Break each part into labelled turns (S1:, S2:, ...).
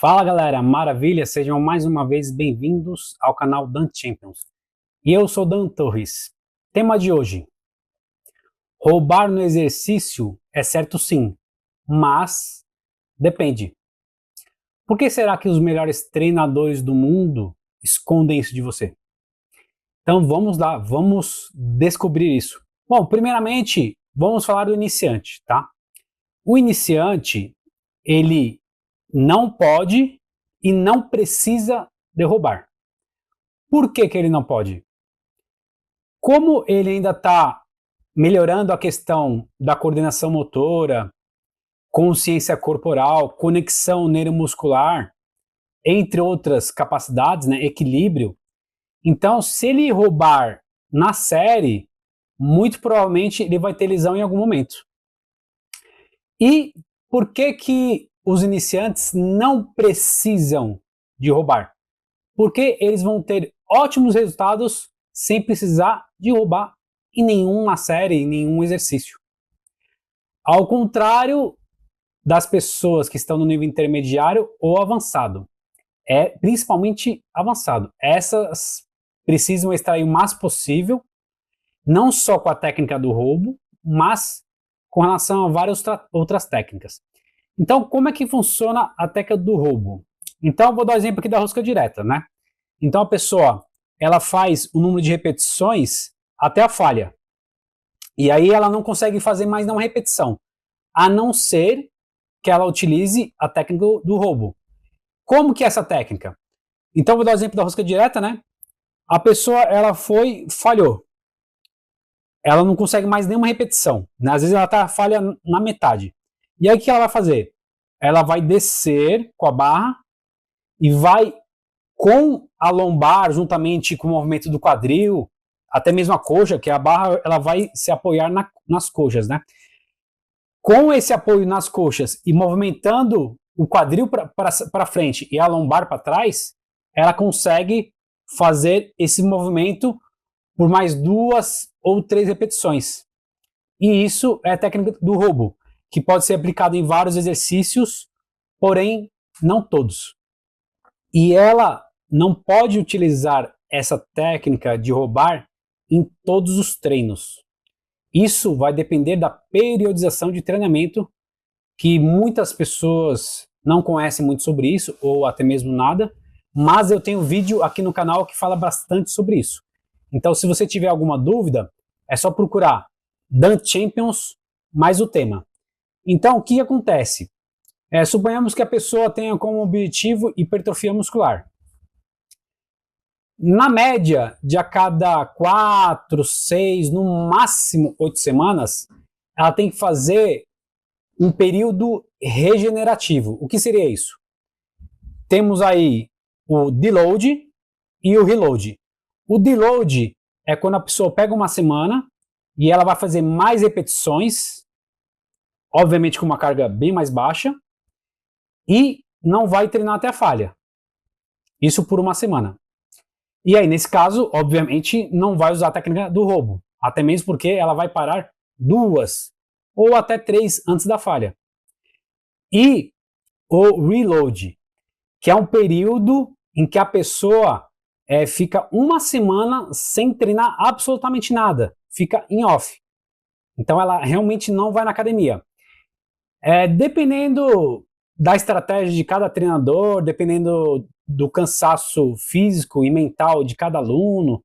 S1: Fala galera, maravilha, sejam mais uma vez bem-vindos ao canal Dan Champions. E eu sou Dan Torres. Tema de hoje: roubar no exercício é certo sim, mas depende. Por que será que os melhores treinadores do mundo escondem isso de você? Então vamos lá, vamos descobrir isso. Bom, primeiramente, vamos falar do iniciante, tá? O iniciante, ele não pode e não precisa derrubar. Por que ele não pode? Como ele ainda está melhorando a questão da coordenação motora, consciência corporal, conexão neuromuscular, entre outras capacidades, né, equilíbrio. Então, se ele roubar na série, muito provavelmente ele vai ter lesão em algum momento. E por que os iniciantes não precisam de roubar? Porque eles vão ter ótimos resultados sem precisar de roubar em nenhuma série, em nenhum exercício. Ao contrário das pessoas que estão no nível intermediário ou avançado. Principalmente avançado. Essas precisam extrair o mais possível, não só com a técnica do roubo, mas com relação a várias outras técnicas. Então, como é que funciona a técnica do roubo? Então, eu vou dar um exemplo aqui da rosca direta, né? Então, a pessoa, ela faz o número de repetições até a falha. E aí ela não consegue fazer mais nenhuma repetição, a não ser que ela utilize a técnica do roubo. Como que é essa técnica? Então, eu vou dar o exemplo da rosca direta, né? A pessoa, ela falhou. Ela não consegue mais nenhuma repetição, né? Às vezes ela falha na metade. E aí o que ela vai fazer? Ela vai descer com a barra e vai com a lombar, juntamente com o movimento do quadril, até mesmo a coxa, que a barra ela vai se apoiar nas coxas, né? Com esse apoio nas coxas e movimentando o quadril para frente e a lombar para trás, ela consegue fazer esse movimento por mais 2 ou 3 repetições. E isso é a técnica do roubo, que pode ser aplicado em vários exercícios, porém não todos. E ela não pode utilizar essa técnica de roubar em todos os treinos. Isso vai depender da periodização de treinamento, que muitas pessoas não conhecem muito sobre isso, ou até mesmo nada, mas eu tenho vídeo aqui no canal que fala bastante sobre isso. Então, se você tiver alguma dúvida, é só procurar Dan Champions mais o tema. Então, o que acontece? Suponhamos que a pessoa tenha como objetivo hipertrofia muscular. Na média, de a cada 4, 6, no máximo 8 semanas, ela tem que fazer um período regenerativo. O que seria isso? Temos aí o deload e o reload. O deload é quando a pessoa pega uma semana e ela vai fazer mais repetições, obviamente com uma carga bem mais baixa, e não vai treinar até a falha. Isso por uma semana. E aí, nesse caso, obviamente, não vai usar a técnica do roubo, até mesmo porque ela vai parar 2 ou até 3 antes da falha. E o reload, que é um período em que a pessoa fica uma semana sem treinar absolutamente nada, fica em off. Então ela realmente não vai na academia. Dependendo da estratégia de cada treinador, dependendo do cansaço físico e mental de cada aluno,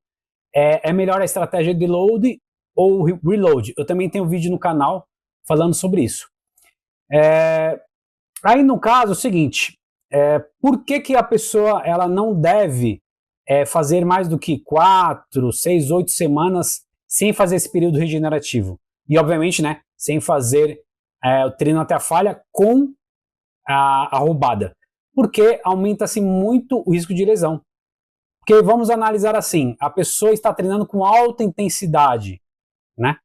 S1: é melhor a estratégia de load ou reload. Eu também tenho um vídeo no canal falando sobre isso. Aí no caso é o seguinte, por que a pessoa ela não deve fazer mais do que 4, 6, 8 semanas sem fazer esse período regenerativo? E obviamente, né, sem fazer o treino até a falha com a roubada. Porque aumenta-se muito o risco de lesão. Porque vamos analisar assim, a pessoa está treinando com alta intensidade, né?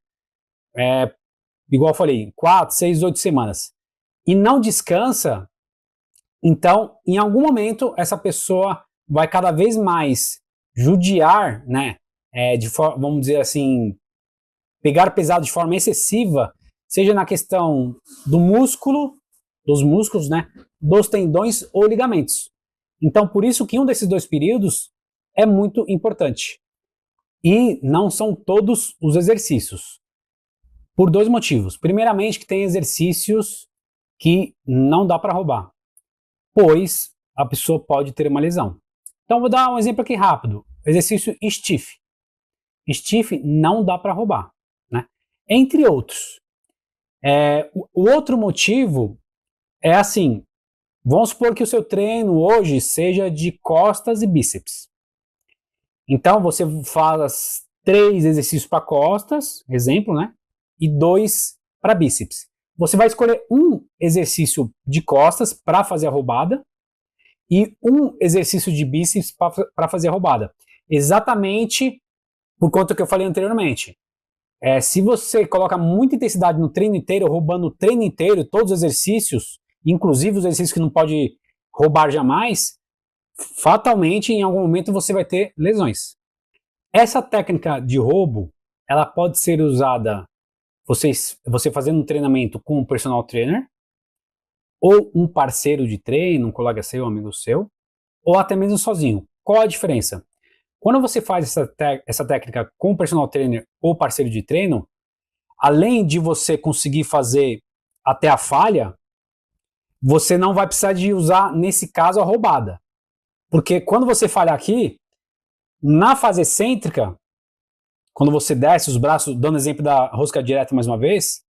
S1: Igual eu falei, 4, 6, 8 semanas. E não descansa, então, em algum momento, essa pessoa vai cada vez mais judiar, né? Vamos dizer assim, pegar pesado de forma excessiva, seja na questão do músculo, dos músculos, né? dos tendões ou ligamentos. Então, por isso que um desses dois períodos é muito importante. E não são todos os exercícios. Por dois motivos. Primeiramente, que tem exercícios que não dá para roubar, pois a pessoa pode ter uma lesão. Então, vou dar um exemplo aqui rápido. Exercício stiff. Stiff não dá para roubar, né? Entre outros. O outro motivo é assim, vamos supor que o seu treino hoje seja de costas e bíceps. Então, você faz 3 exercícios para costas, exemplo, né? E 2 para bíceps. Você vai escolher um exercício de costas para fazer a roubada e um exercício de bíceps para fazer a roubada. Exatamente por conta que eu falei anteriormente. Se você coloca muita intensidade no treino inteiro, roubando o treino inteiro, todos os exercícios, inclusive os exercícios que não pode roubar jamais, fatalmente em algum momento você vai ter lesões. Essa técnica de roubo, ela pode ser usada você fazendo um treinamento com um personal trainer, ou um parceiro de treino, um colega seu, um amigo seu, ou até mesmo sozinho. Qual a diferença? Quando você faz essa técnica com um personal trainer ou parceiro de treino, além de você conseguir fazer até a falha, você não vai precisar de usar, nesse caso, a roubada. Porque quando você falha aqui, na fase excêntrica, quando você desce os braços, dando exemplo da rosca direta mais uma vez,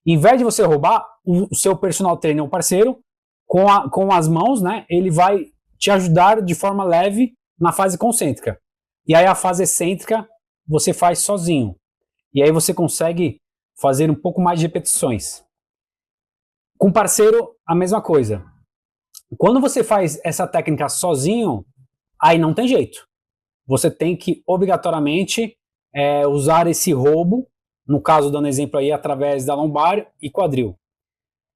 S1: em vez de você roubar, o seu personal trainer ou parceiro, com as mãos, né, ele vai te ajudar de forma leve na fase concêntrica. E aí a fase excêntrica você faz sozinho. E aí você consegue fazer um pouco mais de repetições. Com parceiro, a mesma coisa. Quando você faz essa técnica sozinho, aí não tem jeito. Você tem que obrigatoriamente usar esse roubo, no caso dando exemplo aí, através da lombar e quadril.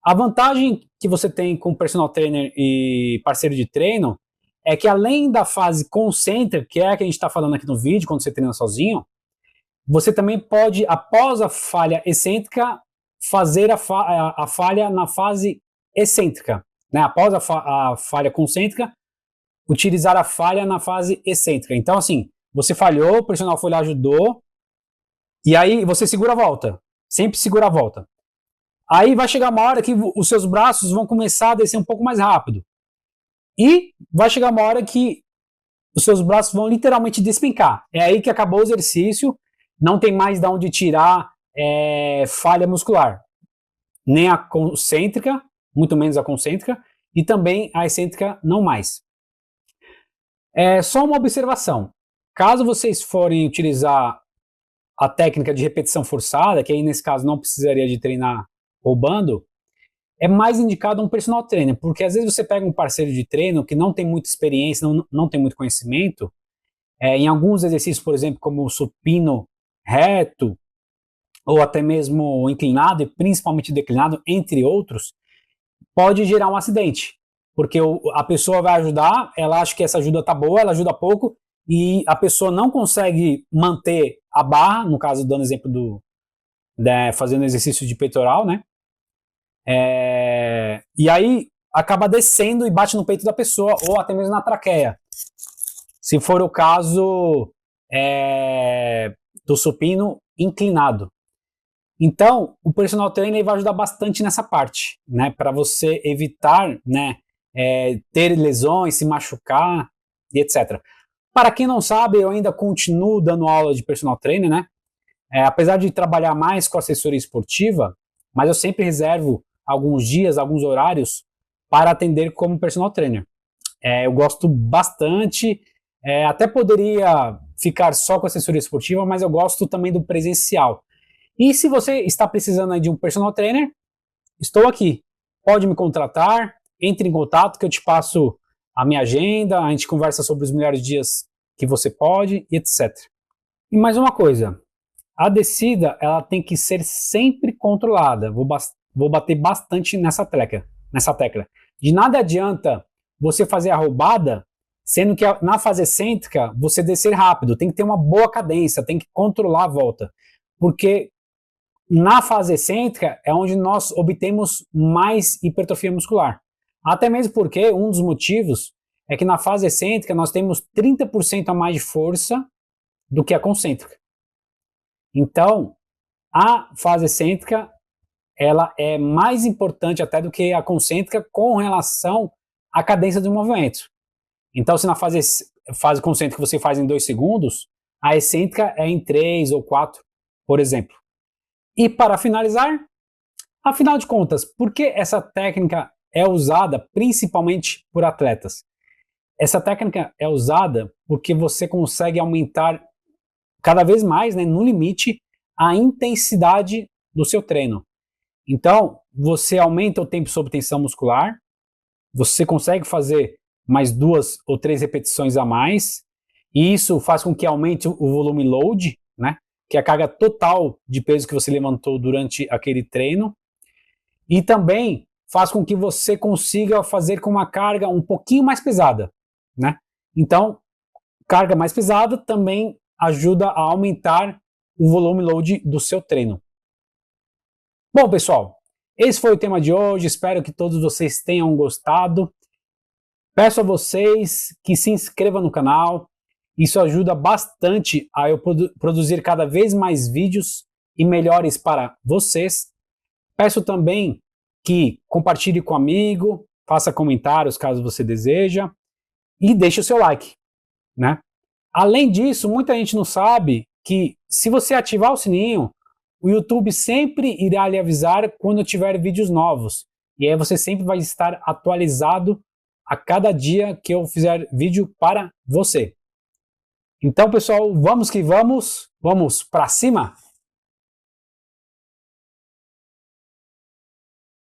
S1: A vantagem que você tem com personal trainer e parceiro de treino é que além da fase concêntrica, que é a que a gente está falando aqui no vídeo, quando você treina sozinho, você também pode, após a falha excêntrica, fazer a falha na fase excêntrica. Né? Após a falha concêntrica, utilizar a falha na fase excêntrica. Então, assim, você falhou, o personal foi lá, ajudou, e aí você segura a volta. Sempre segura a volta. Aí vai chegar uma hora que os seus braços vão começar a descer um pouco mais rápido. E vai chegar uma hora que os seus braços vão literalmente despencar. É aí que acabou o exercício, não tem mais de onde tirar falha muscular. Nem a concêntrica, muito menos a concêntrica, e também a excêntrica não mais. Só uma observação. Caso vocês forem utilizar a técnica de repetição forçada, que aí nesse caso não precisaria de treinar roubando, é mais indicado um personal trainer, porque às vezes você pega um parceiro de treino que não tem muita experiência, não tem muito conhecimento, em alguns exercícios, por exemplo, como o supino reto, ou até mesmo inclinado, e principalmente declinado, entre outros, pode gerar um acidente, porque a pessoa vai ajudar, ela acha que essa ajuda tá boa, ela ajuda pouco, e a pessoa não consegue manter a barra, no caso dando exemplo fazendo exercício de peitoral, né? E aí acaba descendo e bate no peito da pessoa, ou até mesmo na traqueia. Se for o caso do supino inclinado. Então, o personal trainer vai ajudar bastante nessa parte, né? Para você evitar, né, ter lesões, se machucar e etc. Para quem não sabe, eu ainda continuo dando aula de personal trainer, né? Apesar de trabalhar mais com assessoria esportiva, mas eu sempre reservo alguns dias, alguns horários para atender como personal trainer. Eu gosto bastante, até poderia ficar só com assessoria esportiva, mas eu gosto também do presencial. E se você está precisando aí de um personal trainer, estou aqui. Pode me contratar, entre em contato que eu te passo a minha agenda, a gente conversa sobre os melhores dias que você pode, e etc. E mais uma coisa, a descida ela tem que ser sempre controlada. Vou bater bastante nessa tecla. De nada adianta você fazer a roubada, sendo que na fase excêntrica você descer rápido. Tem que ter uma boa cadência, tem que controlar a volta. Porque na fase excêntrica é onde nós obtemos mais hipertrofia muscular. Até mesmo porque um dos motivos é que na fase excêntrica nós temos 30% a mais de força do que a concêntrica. Então, a fase excêntrica ela é mais importante até do que a concêntrica com relação à cadência do movimento. Então, se na fase concêntrica você faz em 2 segundos, a excêntrica é em 3 ou 4, por exemplo. E para finalizar, afinal de contas, por que essa técnica é usada principalmente por atletas? Essa técnica é usada porque você consegue aumentar cada vez mais, né, no limite, a intensidade do seu treino. Então, você aumenta o tempo sob tensão muscular, você consegue fazer mais 2 ou 3 repetições a mais, e isso faz com que aumente o volume load, né, que é a carga total de peso que você levantou durante aquele treino, e também faz com que você consiga fazer com uma carga um pouquinho mais pesada, né? Então, carga mais pesada também ajuda a aumentar o volume load do seu treino. Bom, pessoal, esse foi o tema de hoje, espero que todos vocês tenham gostado. Peço a vocês que se inscrevam no canal, isso ajuda bastante a eu produzir cada vez mais vídeos e melhores para vocês. Peço também que compartilhe com um amigo, faça comentários caso você deseja e deixe o seu like, né? Além disso, muita gente não sabe que se você ativar o sininho, o YouTube sempre irá lhe avisar quando tiver vídeos novos. E aí você sempre vai estar atualizado a cada dia que eu fizer vídeo para você. Então, pessoal, vamos que vamos. Vamos para cima?